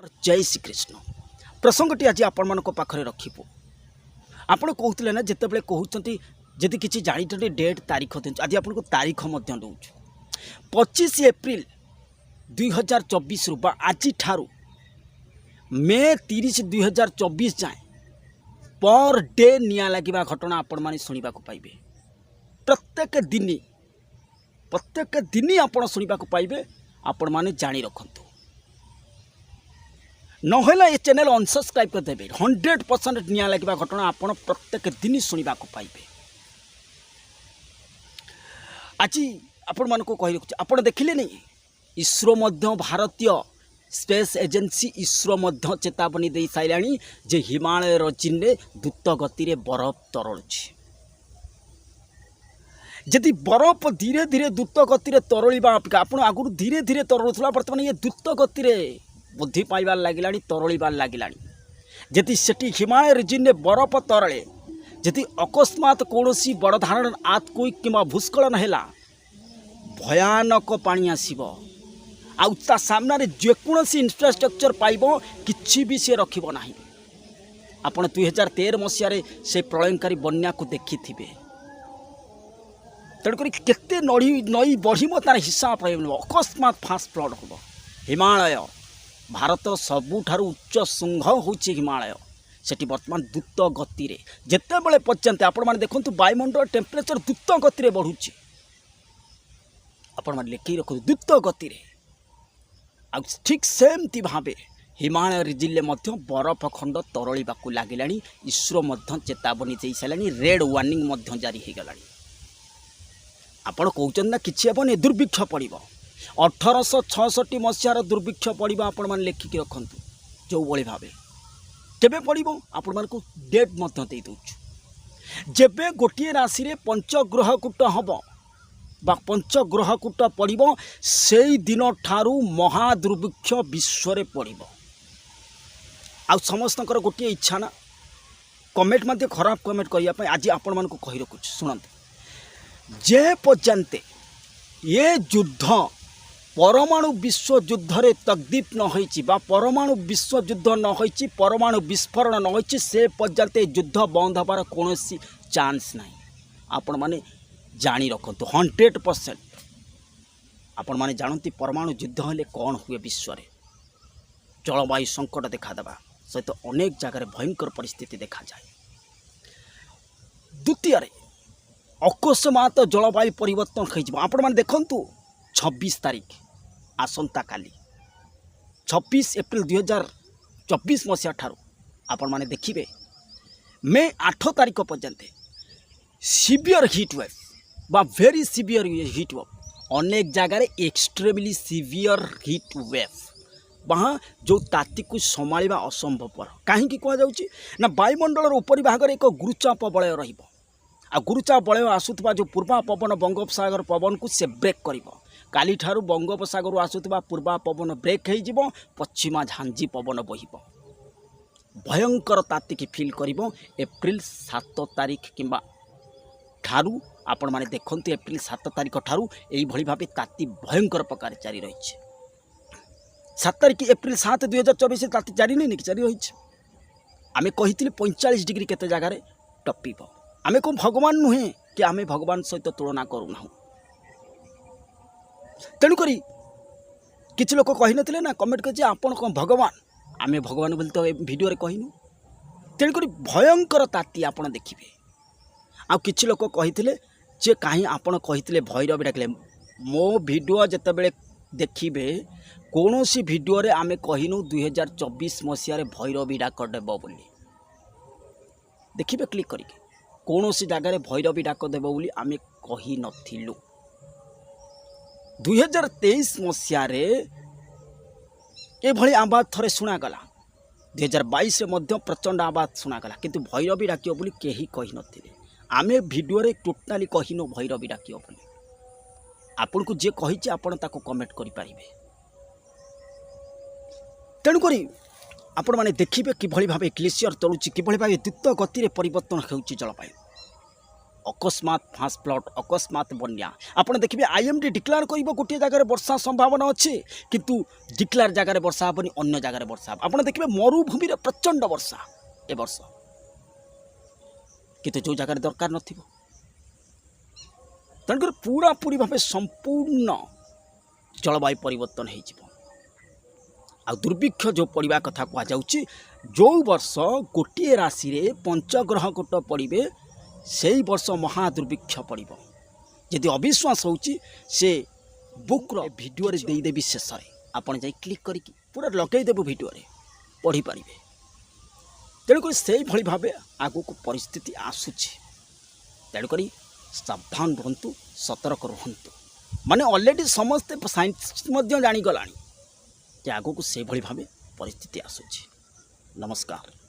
जय श्री कृष्ण प्रसंगटी आज आपण पाखे रखिबू आपण कहते ना जिते कहते जदि किसी जानी डेट तारीख दिखाँ आज आपको तारीख दूँ 25 एप्रिल 2024 रु आज ठारू मे 30 2024 जाए पर डे निया लगे घटना आपण मैंने शुणा पाइबे प्रत्येक दिन आपण शुणा पाइबे आपण मैंने जानी रखु नहला ये चैनल अनसब्सक्राइब करदेवे 100% निया लगे घटना आपण प्रत्येक दिन शुणा पाइबे। आज आपण मान को कही रखुच्छे आपण देखिले नहीं इसरो मध्य भारतीय स्पेस एजेंसी इसरो मध्य चेतावनी दे साइलाणी जे हिमालय रजिन में द्रुत गति रे बरफ तरलुछि जदि बरफ धीरे धीरे द्रुत गति रे तरलिबा अपेक्षा आपण आगुर धीरे धीरे तरलुथला वर्तमान ये द्रुत गति रे बुद्धि पाइबार लगिलाणी तरलिबार लगिलाणी जदि सेठी हिमालय रिजिन में बरफ तरले जदि अकस्मात कौनसी बड़ धारण आतकुइक किंवा भूस्खलन है भयानक पानी आसीबो आउ ता सामने जेकोसी इंफ्रास्ट्रक्चर पाइब किछि भी से रखिबो नाही। आपण 2013 मसीह से प्रलयंकारी बन्या को देखि थिबे तेणुक केते नई बढ़िम तार हिसाब पाइब अकस्मात फास्ट फ्लड हम हिमालय भारत सबुठारु उच्च शृंग होछि हिमालय सेठी वर्तमान द्रुत गति रे जेते बेले पर्यंत आपण माने देखंतु वायुमंडल टेम्परेचर द्रुत गति रे बढ़ुछि आपण माने लेखि रखु द्रुत गति रे आ ठीक सेमती भावे हिमालय रिजिले मध्य बरफ खंड तरलिबाकू लागिलाणी इसरो मध्य चेतावनी दे सालाणी रेड वार्निंग मध्य जारी हो गलाणी। आपण कहउछन ना किछि हेबनी दुर्भिक्ष पड़िबो 1866 मसीहार दुर्भिक्ष पड़िबो आपण माने लेखिक रखंतु जो भली भावे केबे पड़िबो आपण मानकू डेट मध्य दे दउछु जेबे गोटिए राशि रे पंचग्रहकूट हबो बा पंचग्रहकूट पड़िबो सेई दिन ठारू महादुर्भिक्ष विश्व रे पड़िबो आ समस्तकर गोटिए इच्छा ना कमेंट मध्य खराब कमेंट करिया पय आज आपण मानकू कहि रखुछु सुनंतु जे पर्यंत ये युद्ध परमाणु विश्व युद्ध रे तकदीप न होइछि बा परमाणु विश्व युद्ध न होइछि परमाणु विस्फोरण न होइछि से पर्यंत युद्ध बंद हबार कोनोसी चांस नाही। आपण माने जानी रखंतु 100% आपण माने जानती परमाणु युद्ध हेले कौन हुए विश्व रे जलवायु संकट देखा देवा सहित अनेक जगह भयंकर परिस्थिति देखा जाए। द्वितीय अकस्मात जलवायु परिवर्तन हो आपण माने देखंतु 26 तारीख आसंता काली 26 एप्रिल 2024 मसीहा ठारू आपण माने देखिबे मे 8 तारीख पर्यंत सीवियर हीट वेव बा वेरी सीवियर हीट वेव अनेक जगार एक्सट्रीमली सीवियर हीट वेव वहाँ जो ताती को संभाळिबा असंभवपर कहीं कहुच्छी ना वायुमंडल उपरी भाग में एक गुरुचाप बलय रहिबो आ गुरुचाप बलय आसुवा जो पूर्वा पवन बंगोपसागर पवन को से ब्रेक करिबो काली ठारू बंगोपसागर आसुवा पूर्वा पवन ब्रेक हो पश्चिमा झांझी पवन बहिबो भयंकर ताती की फील करिबो एप्रिल 7 तारीख किंबा ठारू आपण माने देखंतु एप्रिल 7 तारीख ठारू एई भली भाबे ताती भयंकर प्रकार जारी रही 7 तारीख एप्रिल 7 2024 ताती जारी नहीं कि जारी रही आमे कहिथिले 45 डिग्री केते जगार टपिबो आमे को भगवान नुहे कि आमे भगवान सहित तुलना करूना तेणुक किसी लोक कही नथिले ना कमेंट कर आपण कौन भगवान आमे भगवान बोली तो वीडियो कहनु तेणुक भयंकर ताती आपण देखिबे आ किछि लोक कहिथिले जे कहीं आपण कहिथिले भैरवी डाकिले मो वीडियो जेतेबेले देखिबे कौनसी वीडियो रे आमे कहिनु 2024 मसीह रे भैरवी डाक देबो बोली देखिबे क्लिक करिके कौनसी जगार भैरवी डाक देबो बोली आमे कहि नथिलु 2023 मसीह रे ए भली आवाज थरे सुना गला 2022 रे मध्य प्रचंड आवाज सुना गला किंतु भैरवी डाकियो बोली केही कहि नथिले आमे वीडियो रे टोटाली कहिनो भैरवी डाकियो बोली आपन को जे कहिचे आपन ताको कमेंट करि पारिबे तेणु करी आपण माने देखिबे कि भली भाबे ग्लेशियर तळुची कि भली भाबे द्रुत गति रे परिवर्तन हेउची जलवायु अकस्मात फास्ट फ्लड अकस्मात बन्या आपड़ देखिए आईएमडी डिक्लेयर कर गोटे जगह वर्षा संभावना अच्छे किंतु डिक्लेयर जगह वर्षा हेनी अन्य जगह वर्षा आपड़ देखिए मरुभूमि प्रचंड वर्षा ए वर्ष किंतु जो जगह दरकार न तेणुकर पूरा पूरी भाव संपूर्ण जलवायु परिवर्तन हो दुर्भिक्ष जो पड़ा कथा कहुच्छी जो वर्ष गोटे राशि रे पंचग्रह गोट पड़े से वर्ष महादुर्भिक्ष पड़ जदि अविश्वास होची से बुक्र भिडियो देदेवी शेष आपड़ जा क्लिक करके पूरा लगेदेव भिडियो पढ़ी पारे तेणुक से भाई भाव आगू को परिस्थिति आसूची तेणुक सावधान रुहतु सतर्क रुहतु माने ऑलरेडी समस्ते साइंटिस्ट जानीगला कि आगू को से भाई भाव परिस्थिति आसूची। नमस्कार।